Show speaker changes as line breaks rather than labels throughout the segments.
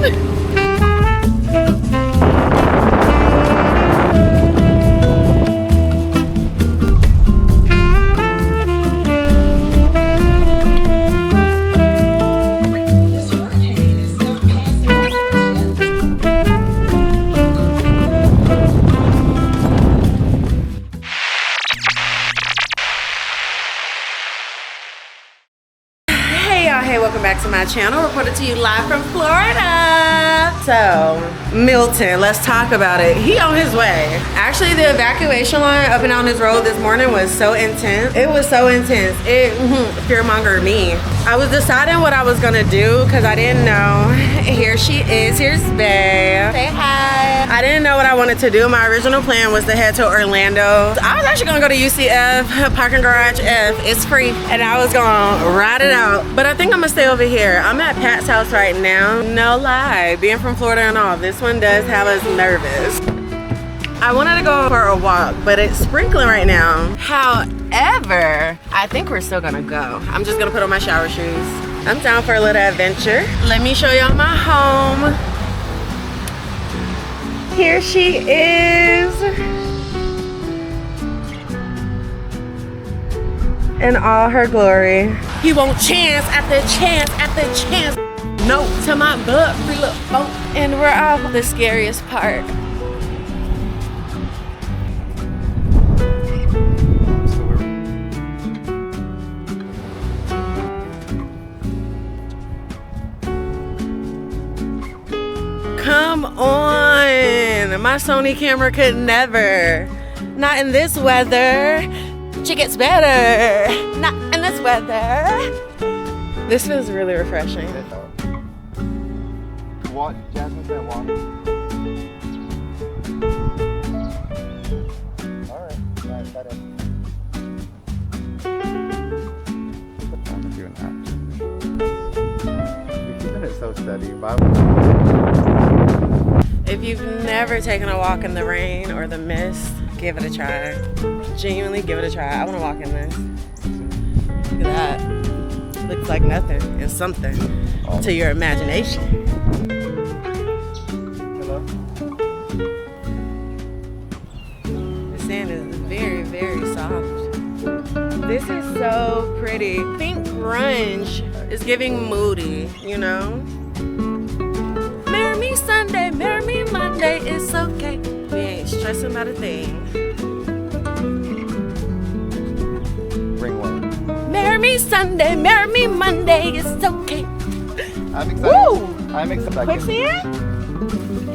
Hey, welcome back to my channel. Reported to you live from Florida. So, Milton, let's talk about it. He on his way. Actually, the evacuation line up and down this road this morning was so intense. It was so intense. It fear-mongered me. I was deciding what I was gonna do because I didn't know. Here she is. Here's Bae. Say hi. I didn't know what I wanted to do. My original plan was to head to Orlando. I was actually gonna go to UCF, parking garage F. It's free. And I was gonna ride it out. But I think I'm gonna stay over here. I'm at Pat's house right now. No lie. Being from Florida and all, this one does have us nervous. I wanted to go for a walk, but it's sprinkling right now. However, I think we're still gonna go. I'm just gonna put on my shower shoes. I'm down for a little adventure. Let me show y'all my home. Here she is. In all her glory. He won't chance after chance after chance. No to my blood, free little boat. And we're off the scariest part. Come on, my Sony camera could never. Not in this weather. She gets better. Not in this weather. This feels really refreshing.
What? Jasmine said water. Alright, nice, that is. I'm doing that. You're keeping it so steady.
If you've never taken a walk in the rain or the mist, give it a try. Genuinely give it a try. I want to walk in this. Look at that. Looks like nothing. It's something to your imagination.
Hello?
The sand is very, very soft. This is so pretty. Think grunge is giving moody, you know? Marry me Sunday, marry me Monday, it's okay. We ain't stressing about a thing.
Ring one.
Marry me Sunday, marry me Monday, it's okay.
I'm excited.
Woo!
I'm excited.
Quicksand?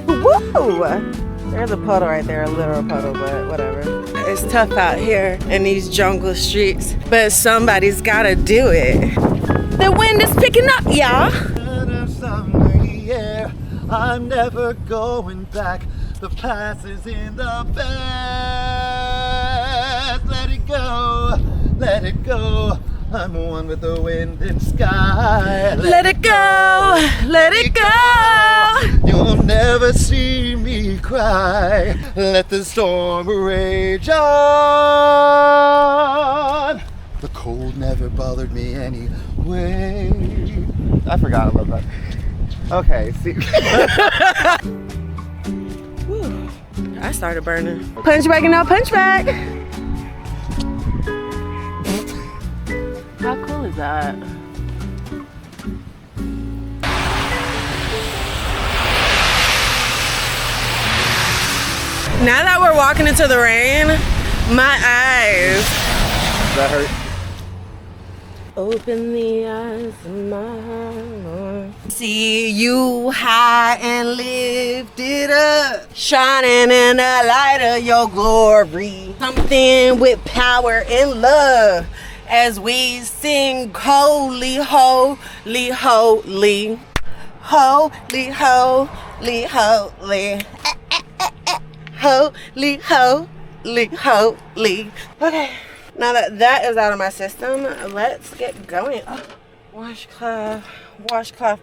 Woo! There's a puddle right there, a literal puddle, but whatever. It's tough out here in these jungle streets, but somebody's gotta do it. The wind is picking up, y'all.
I'm never going back. The past is in the past. Let it go, let it go. I'm one with the wind and sky.
Let it go, let it go.
You'll never see me cry. Let the storm rage on. The cold never bothered me anyway. I forgot about that. Okay, see.
I started burning. Punch back and now punch back. How cool is that? Now that we're walking into the rain, my eyes.
That hurt.
Open the eyes of my heart. See you high and lifted up, shining in the light of your glory. Something with power and love as we sing holy, holy, holy, holy, holy, holy, holy, holy, holy. Okay. Now that that is out of my system, let's get going. Oh, washcloth,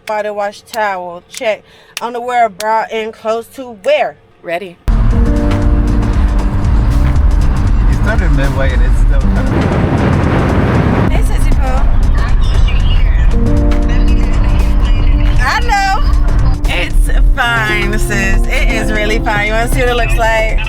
body wash, towel, check. Underwear, bra, and clothes to wear. Ready.
You started midway and it's still kind of...
Hey, Sissy Pooh. I know. It's see what it looks like.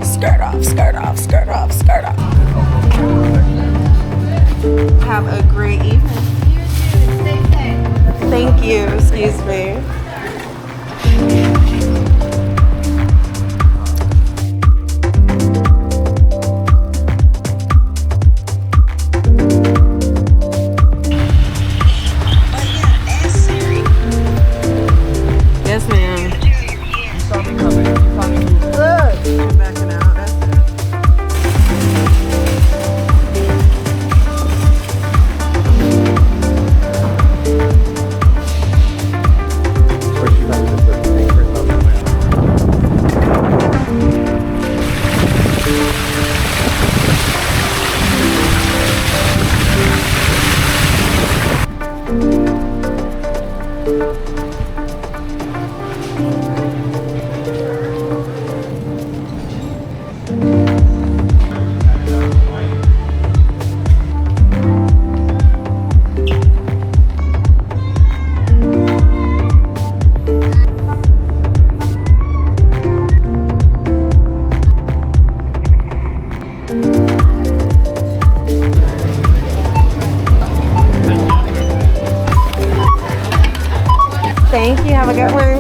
Skirt off, skirt off, skirt off, skirt off. Have a great evening. Thank you. Excuse me. Yes, ma'am.
You saw me coming. You saw me moving.
Look, I'm backing out. That's it.
Or she might just put the fingers up in there.
Thank you. Have a good one.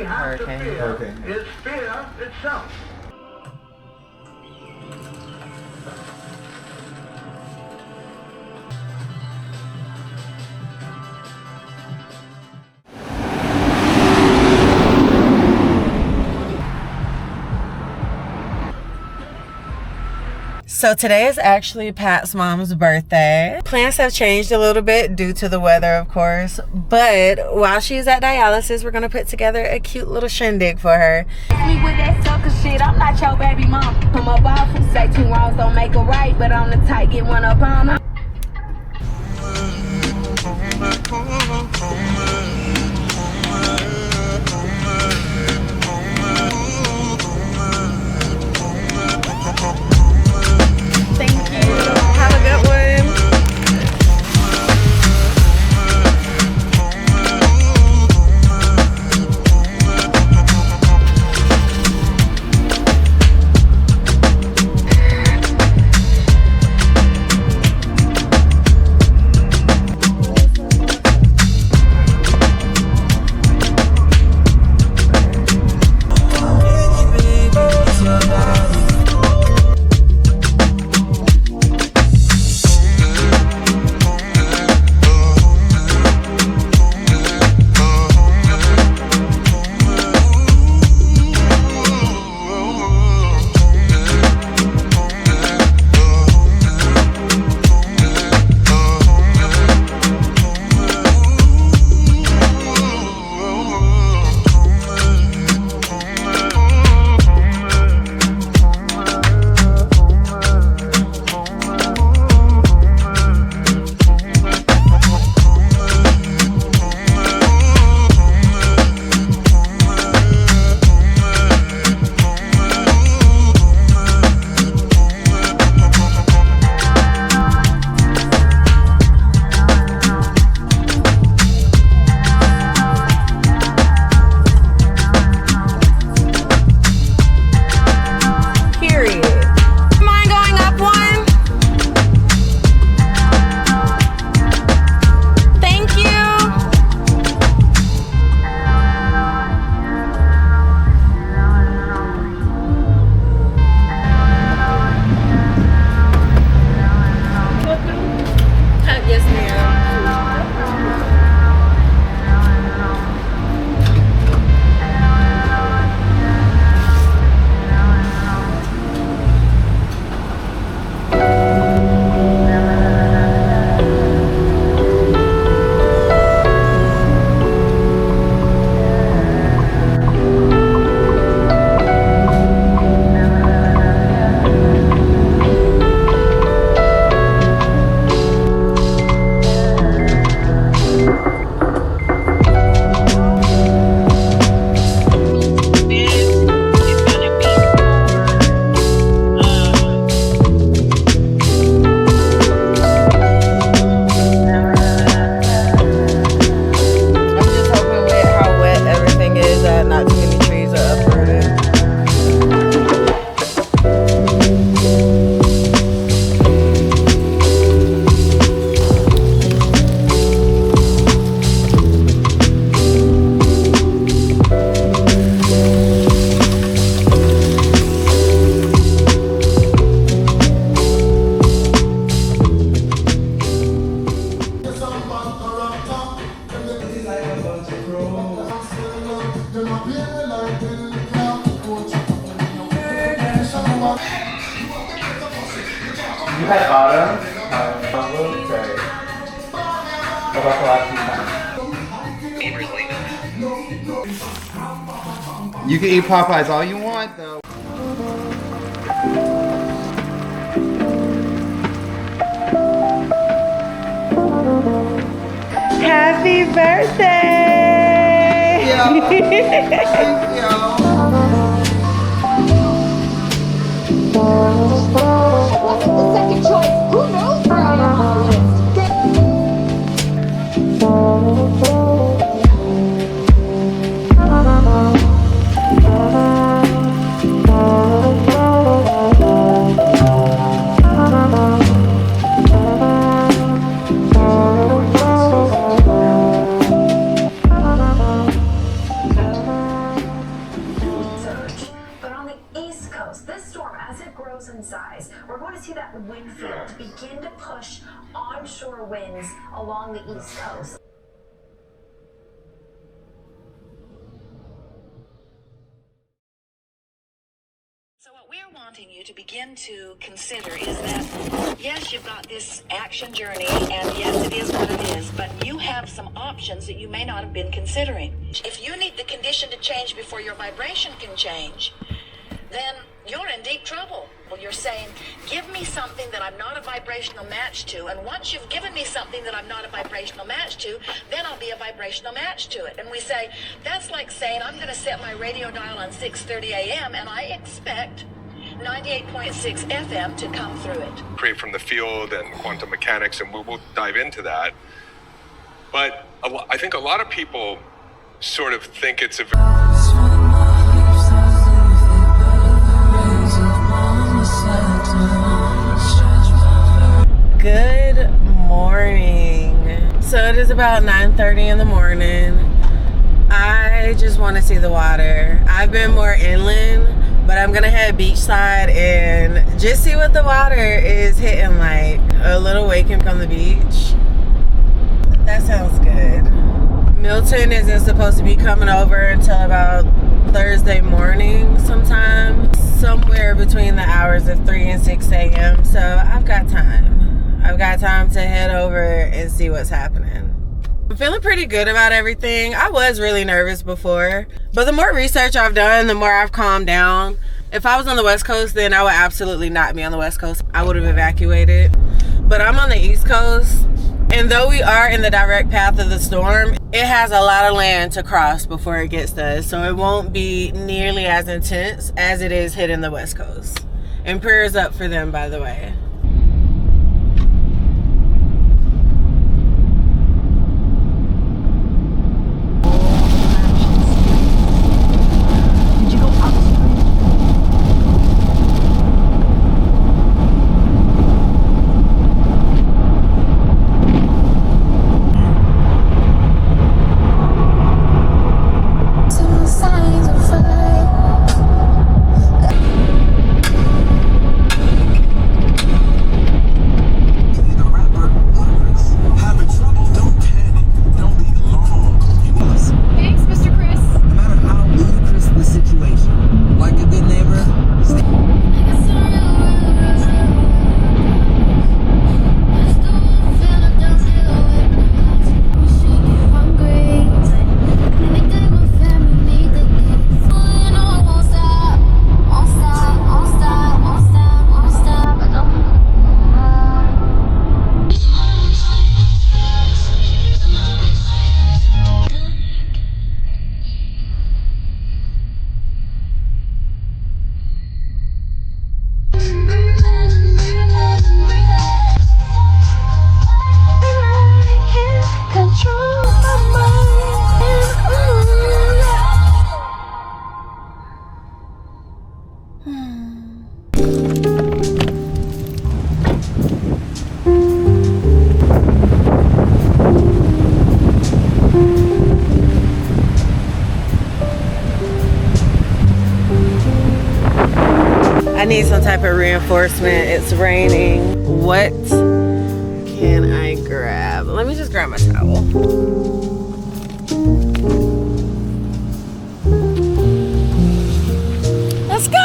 Hurricane.
Is fear itself.
So today is actually Pat's mom's birthday. Plans have changed a little bit due to the weather, of course. But while she's at dialysis, we're gonna put together a cute little shindig for her.
Me with that sucker shit, I'm not your baby mom. I'm a ball from say two wrongs don't make a right, but on the tight get one up on her.
Thank you. Have a good one.
You had autumn? Okay. How about the last few times? You can eat Popeyes all you want, though.
Happy birthday!
Thank you.
Wasn't the second choice. Who knows where I am on the list?
But on the East Coast, this storm, as it grows in size, we're going to see that wind field begin to push onshore winds along the East Coast.
So what we're wanting you to begin to consider is that, yes, you've got this action journey, and yes, it is what it is, but you have some options that you may not have been considering. If you need the condition to change before your vibration can change, then you're in deep trouble. Well, you're saying, give me something that I'm not a vibrational match to, and once you've given me something that I'm not a vibrational match to, then I'll be a vibrational match to it. And we say, that's like saying, I'm going to set my radio dial on 6:30 a.m., and I expect 98.6 FM to come through it.
Create from the field and quantum mechanics, and we'll dive into that. But I think a lot of people sort of think it's a
Good morning. So it is about 9:30 in the morning. I just want to see the water. I've been more inland, but I'm gonna head beachside and just see what the water is hitting like. A little waking on the beach. That sounds good. Milton isn't supposed to be coming over until about Thursday morning sometime. Somewhere between the hours of 3 and 6 a.m. So I've got time. I've got time to head over and see what's happening. I'm feeling pretty good about everything. I was really nervous before, but the more research I've done, the more I've calmed down. If I was on the West Coast, then I would absolutely not be on the West Coast. I would have evacuated. But I'm on the East Coast, and though we are in the direct path of the storm, it has a lot of land to cross before it gets to us, so it won't be nearly as intense as it is hitting the West Coast. And prayers up for them, by the way. I need some type of reinforcement. It's raining. What can I grab? Let me just grab my towel. Let's go!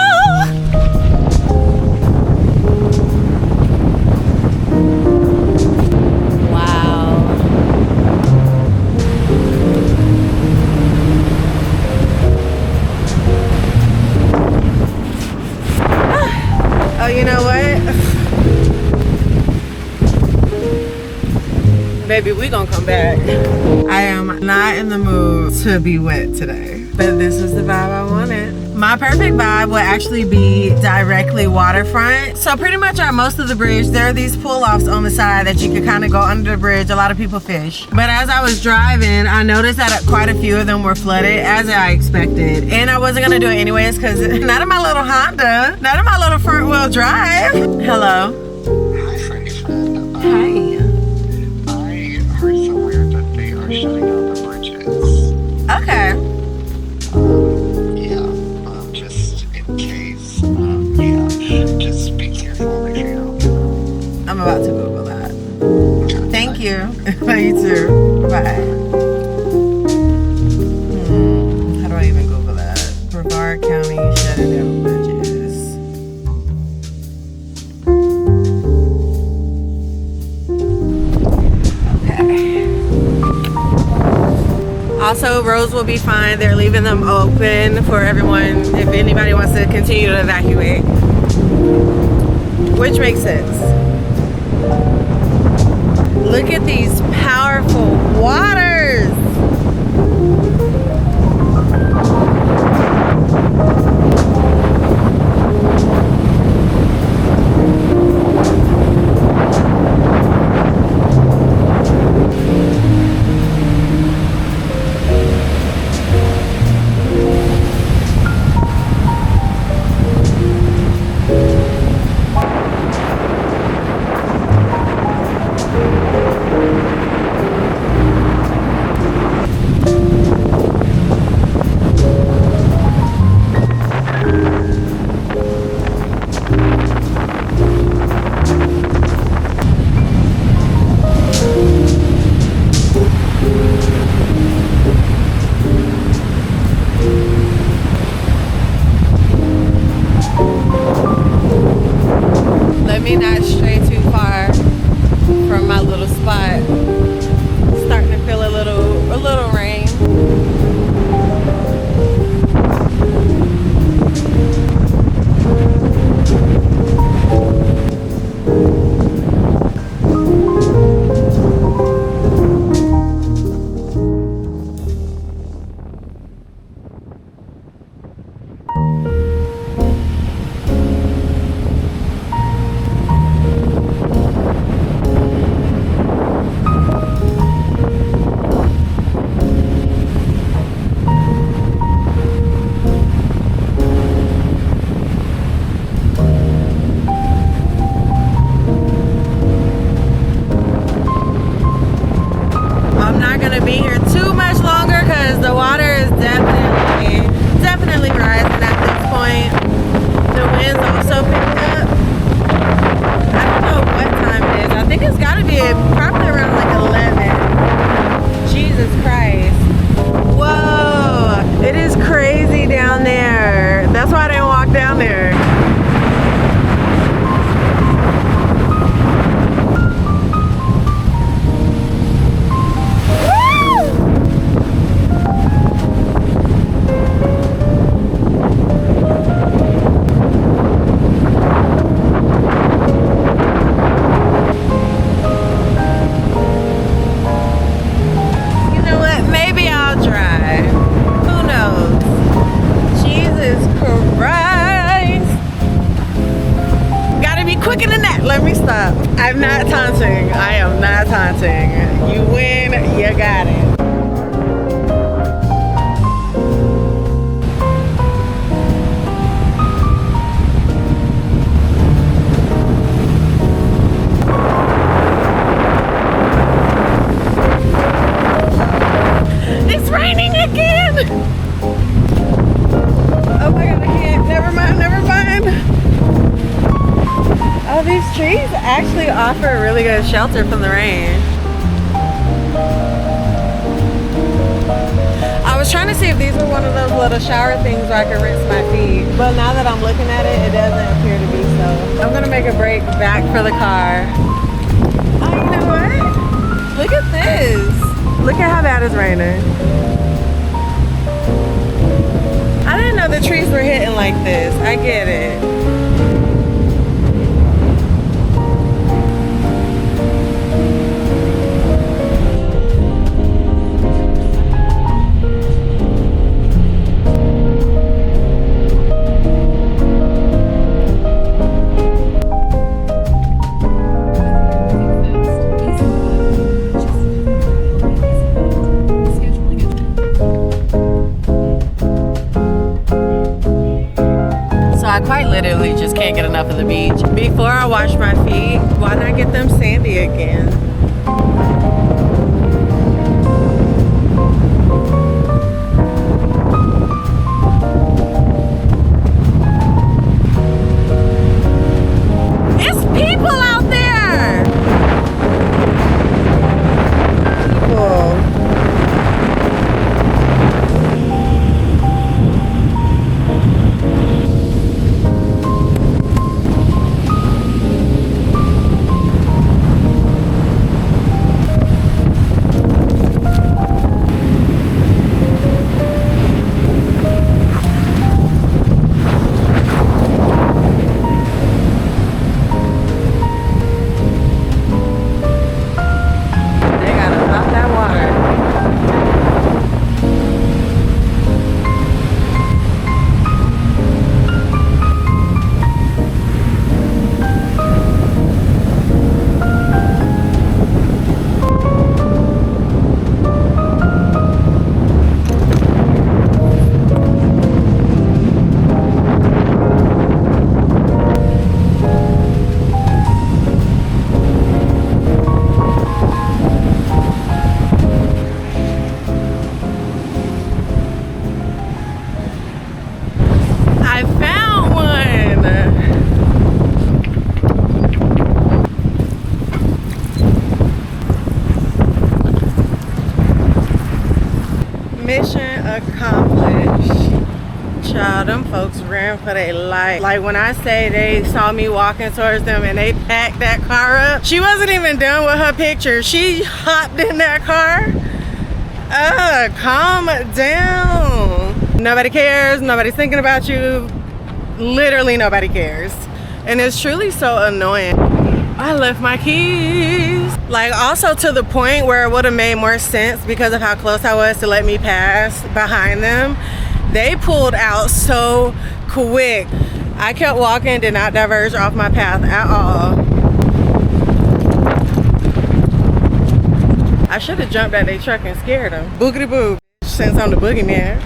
Baby, we gonna come back. I am not in the mood to be wet today, but this is the vibe I wanted. My perfect vibe would actually be directly waterfront. So pretty much on most of the bridge, there are these pull-offs on the side that you could kind of go under the bridge. A lot of people fish. But as I was driving, I noticed that quite a few of them were flooded, as I expected. And I wasn't gonna do it anyways, because not in my little Honda, not in my little front wheel drive. Hello.
Hi, Frankie friend.
Hi.
I heard somewhere that they are shutting down the bridges.
Okay.
Just in case. Just be careful if you don't.
I'm about to Google that.
Okay.
Thank you. You too. Bye. How do I even Google that? Brevard County shutting down bridges. Okay. Also, roads will be fine. They're leaving them open for everyone if anybody wants to continue to evacuate, which makes sense. Look at these powerful waters. Let me not stray too far from my little spot. Starting to feel a little rain. I'm not taunting. I am not taunting. You win, you got it. It's raining again! Oh my god, I can't. Never mind, never mind. Oh, these trees actually offer really good shelter from the rain. I was trying to see if these were one of those little shower things where I could rinse my feet, but now that I'm looking at it, it doesn't appear to be so. I'm gonna make a break back for the car. Oh, you know what? Look at this. Look at how bad it's raining. I didn't know the trees were hitting like this. I get it. can't get enough of the beach. Before I wash my feet, why not get them sandy again? It's people out there! People. Mission accomplished. Child, them folks ran for their life. Like when I say they saw me walking towards them and they packed that car up, she wasn't even done with her picture. She hopped in that car. Calm down. Nobody cares. Nobody's thinking about you. Literally nobody cares. And it's truly so annoying. I left my keys. Like also to the point where it would have made more sense because of how close I was to let me pass behind them. They pulled out so quick. I kept walking, did not diverge off my path at all. I should have jumped at their truck and scared them. Boogity boo, since I'm the boogeyman.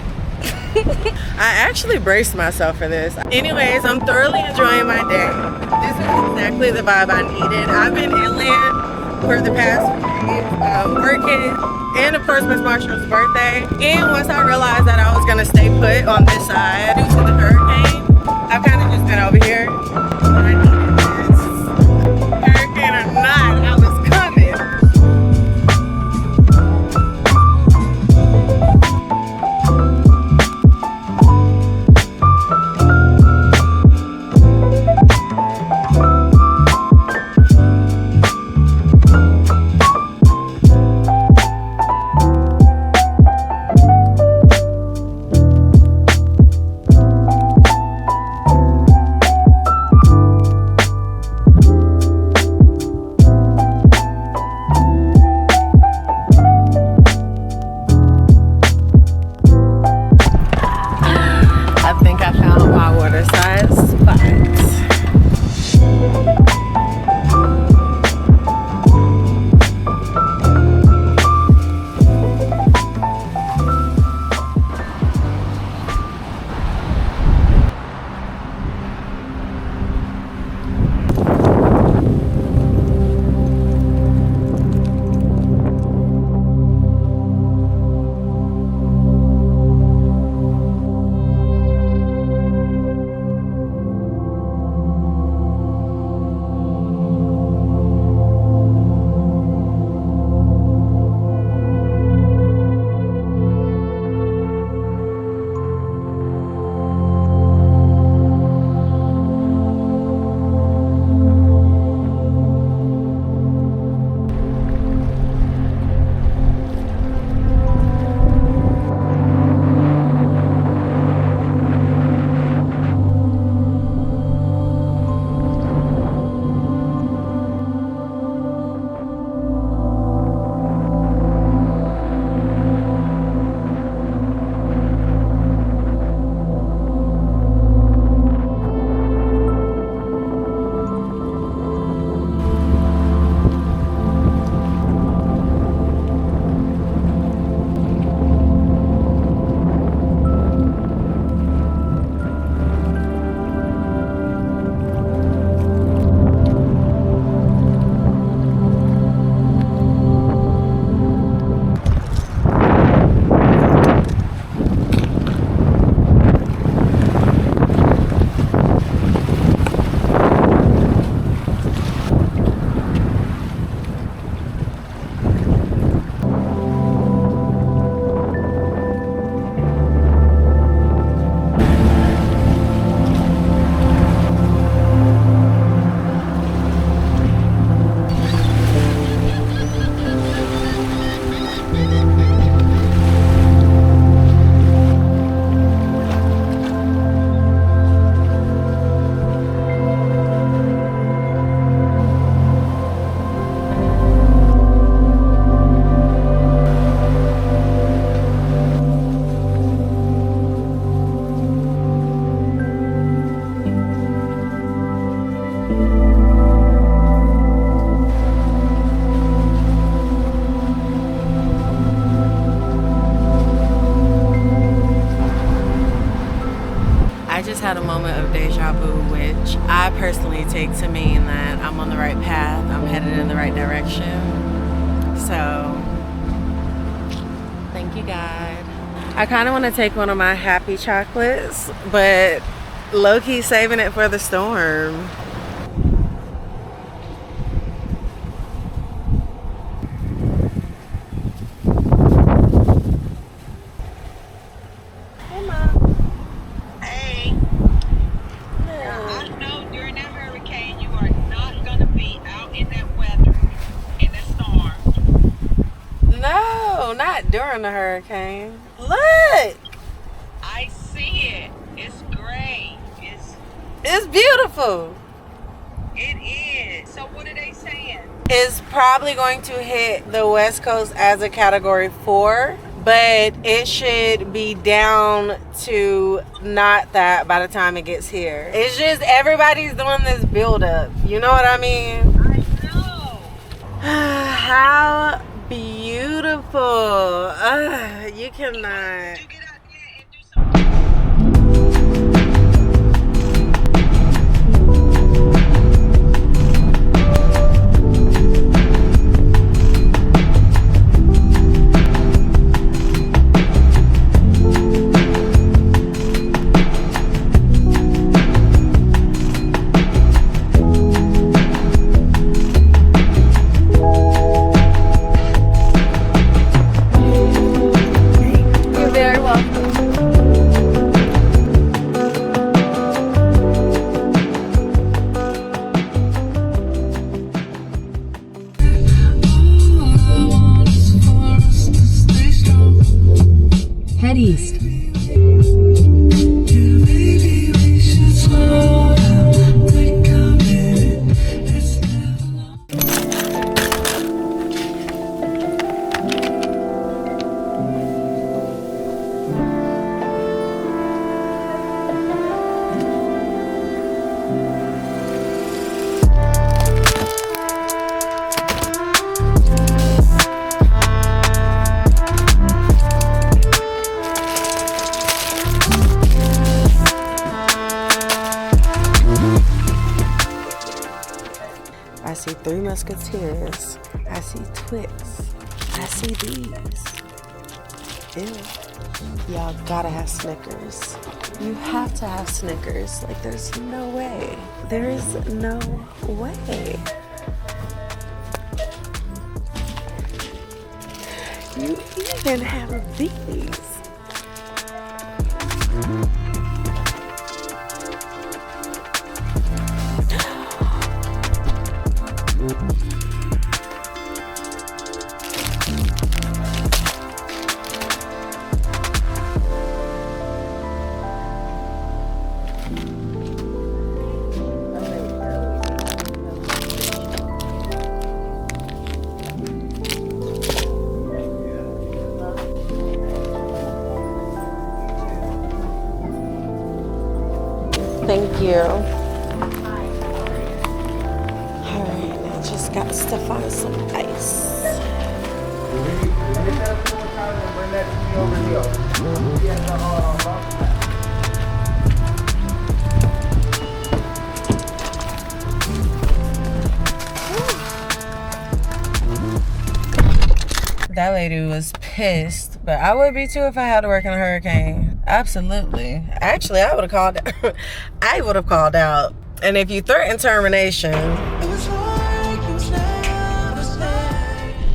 I actually braced myself for this. Anyways, I'm thoroughly enjoying my day. This is exactly the vibe I needed. I've been inland for the past week, working, and of course Miss Marshall's birthday. And once I realized that I was gonna stay put on this side due to the hurricane, I've kind of just been over here. I needed this. Hurricane or not, I was coming. moment of deja vu, which I personally take to mean that I'm on the right path, I'm headed in the right direction. So, thank you, God. I kind of want to take one of my happy chocolates, but low-key saving it for the storm. Not during the hurricane. Look!
I see it. It's great.
It's beautiful.
It is. So what are they saying?
It's probably going to hit the West Coast as a Category 4, but it should be down to not that by the time it gets here. It's just everybody's doing this build-up. You know what I mean?
I know.
How beautiful. You cannot.
Head east.
I see 3 Musketeers. I see Twix. I see these. Ew. Y'all gotta have Snickers. You have to have Snickers. Like, there's no way. There is no way. You even have these. Thank you. Alright, I just got to find some ice. That lady was pissed, but I would be too if I had to work in a hurricane. Absolutely. Actually, I would have called I would have called out. And if you threaten termination.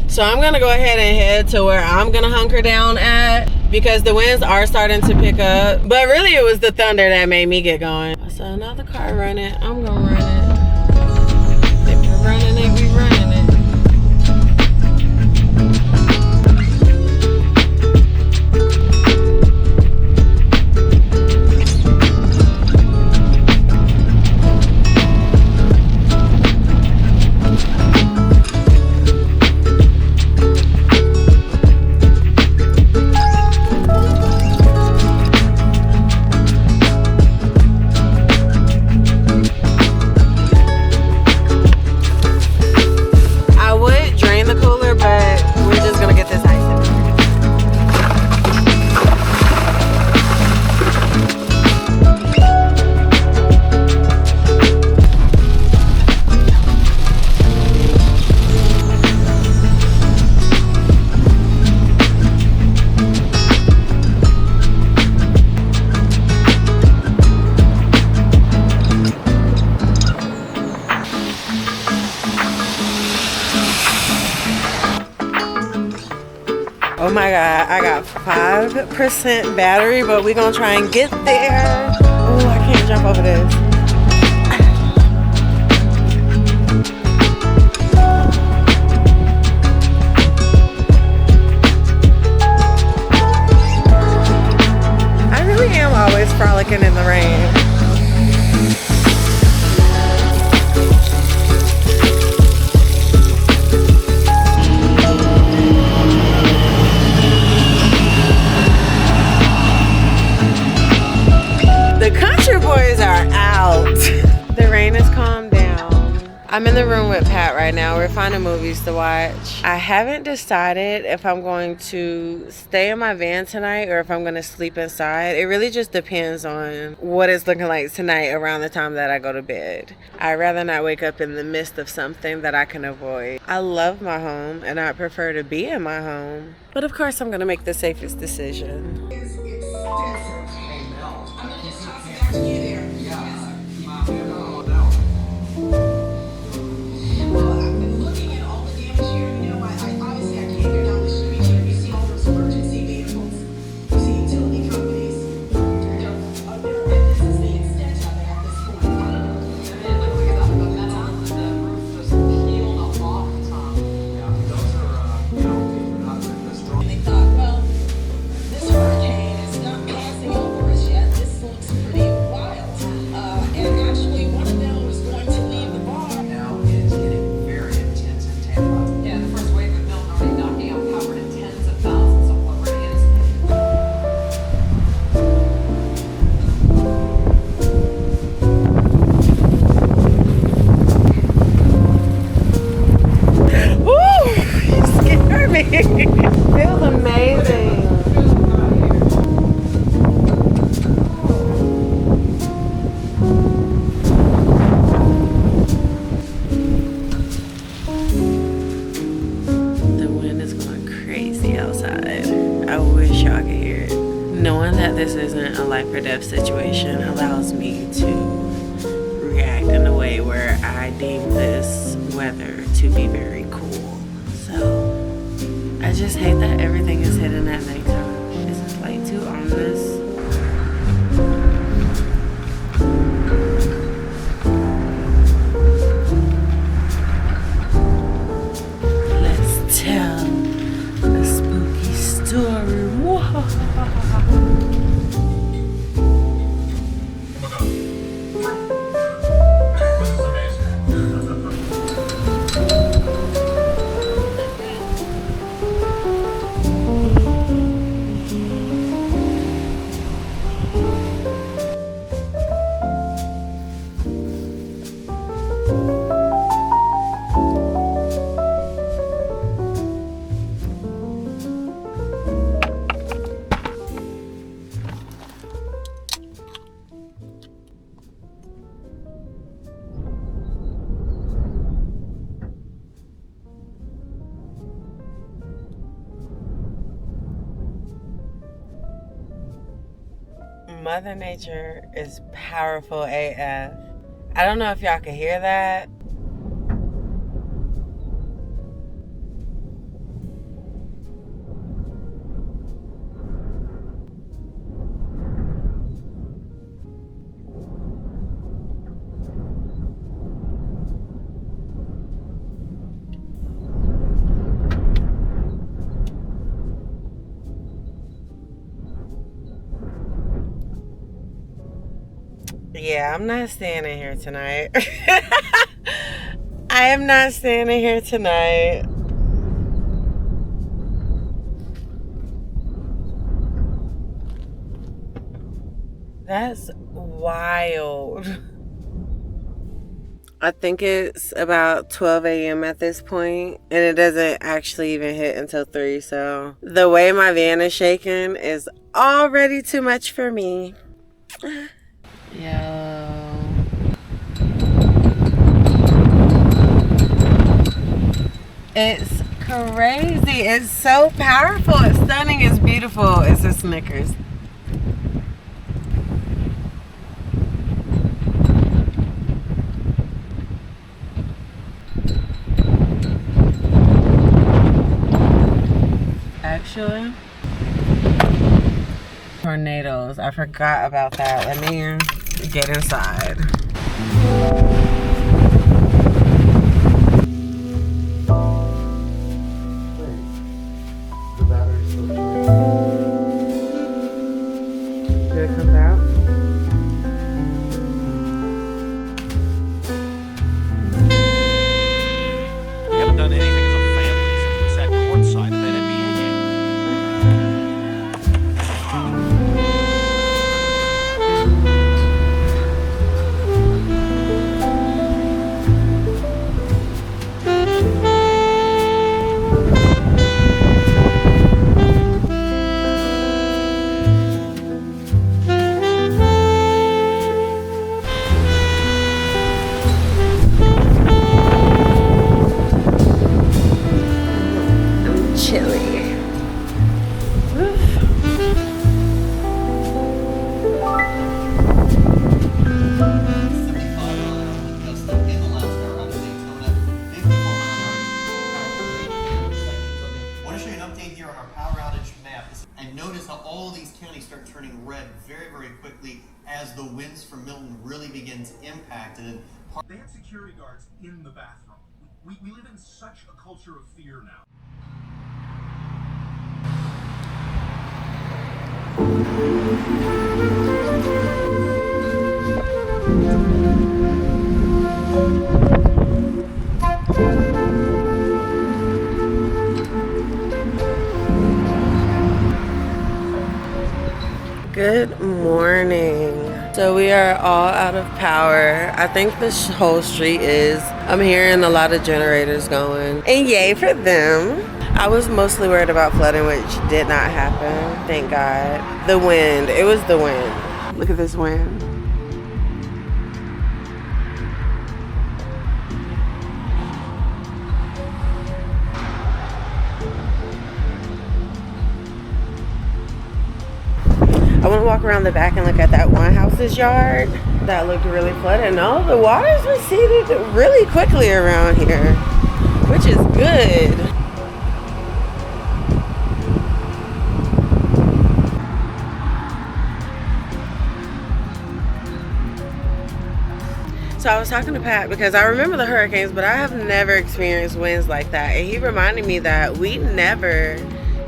So I'm gonna go ahead and head to where I'm gonna hunker down at, because the winds are starting to pick up. But really it was the thunder that made me get going. I saw another car running, I'm gonna run it. If we're running it, we running it. Oh my God, I got 5% battery, but we're gonna try and get there. Oh, I can't jump over this. I really am always frolicking in the rain. The country boys are out. The rain has calmed down. I'm in the room with Pat right now. We're finding movies to watch. I haven't decided if I'm going to stay in my van tonight or if I'm going to sleep inside. It really just depends on what it's looking like tonight around the time that I go to bed. I'd rather not wake up in the midst of something that I can avoid. I love my home and I prefer to be in my home. But of course, I'm going to make the safest decision. Feels amazing. The wind is going crazy outside. I wish y'all could hear it. Knowing that this isn't a life or death situation allows me to react in a way where I deem this weather to be very cool. So I just hate that everything is hidden at nighttime. Is this light too ominous? Let's tell a spooky story. Mother Nature is powerful AF. I don't know if y'all can hear that. Yeah, I'm not staying in here tonight. I am not staying in here tonight. That's wild. I think it's about 12 a.m. at this point, and it doesn't actually even hit until 3, so the way my van is shaking is already too much for me. Yo. It's crazy. It's so powerful. It's stunning. It's beautiful. It's a Snickers. actually. Tornadoes. I forgot about that. Let me get inside.
The battery's still charged.
Did it come out?
We haven't done anything as a family since we sat courtside at that NBA game.
As the winds from Milton really begin to impact it.
They had security guards in the bathroom. We live in such a culture of fear now.
Good morning. So we are all out of power. I think this whole street is. I'm hearing a lot of generators going. And yay for them. I was mostly worried about flooding, which did not happen. Thank God. The wind. It was the wind. Look at this wind. I want to walk around the back and look at that one house's yard that looked really flooded. No, the waters receded really quickly around here, which is good. So I was talking to Pat because I remember the hurricanes, but I have never experienced winds like that. And he reminded me that we never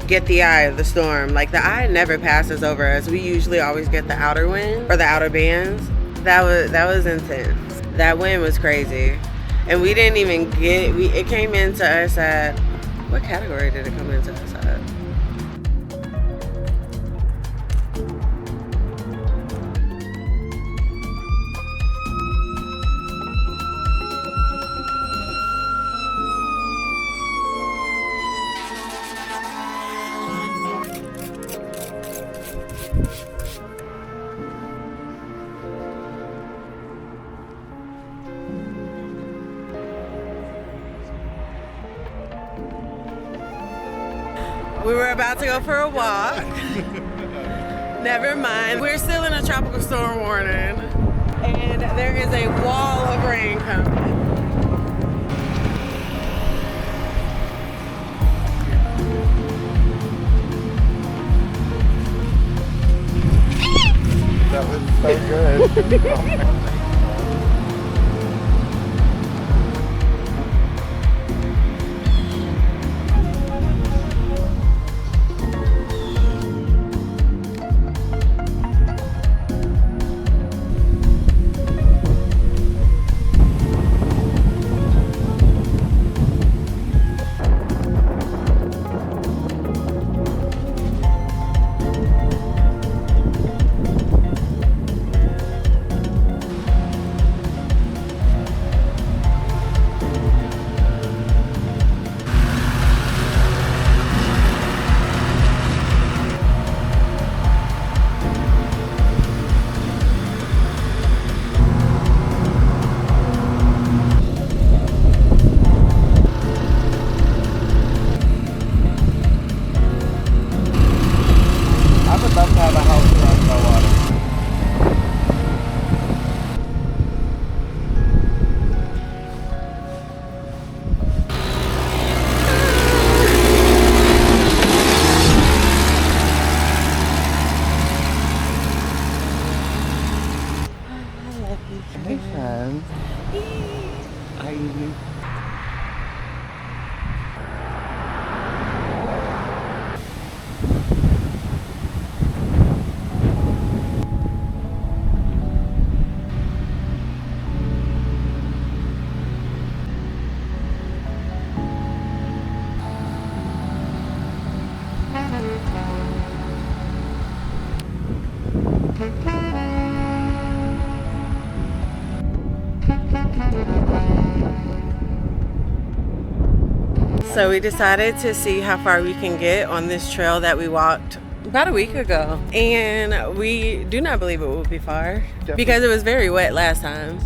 get the eye of the storm. Like, the eye never passes over us. We usually always get the outer wind or the outer bands. That was intense. That wind was crazy. And we didn't even get it came into us at, what category did it come into us at? We were about to go for a walk. Never mind. We're still in a tropical storm warning. And there is a wall of rain coming.
That was so good.
So we decided to see how far we can get on this trail that we walked about a week ago. And we do not believe it will be far because it was very wet last time.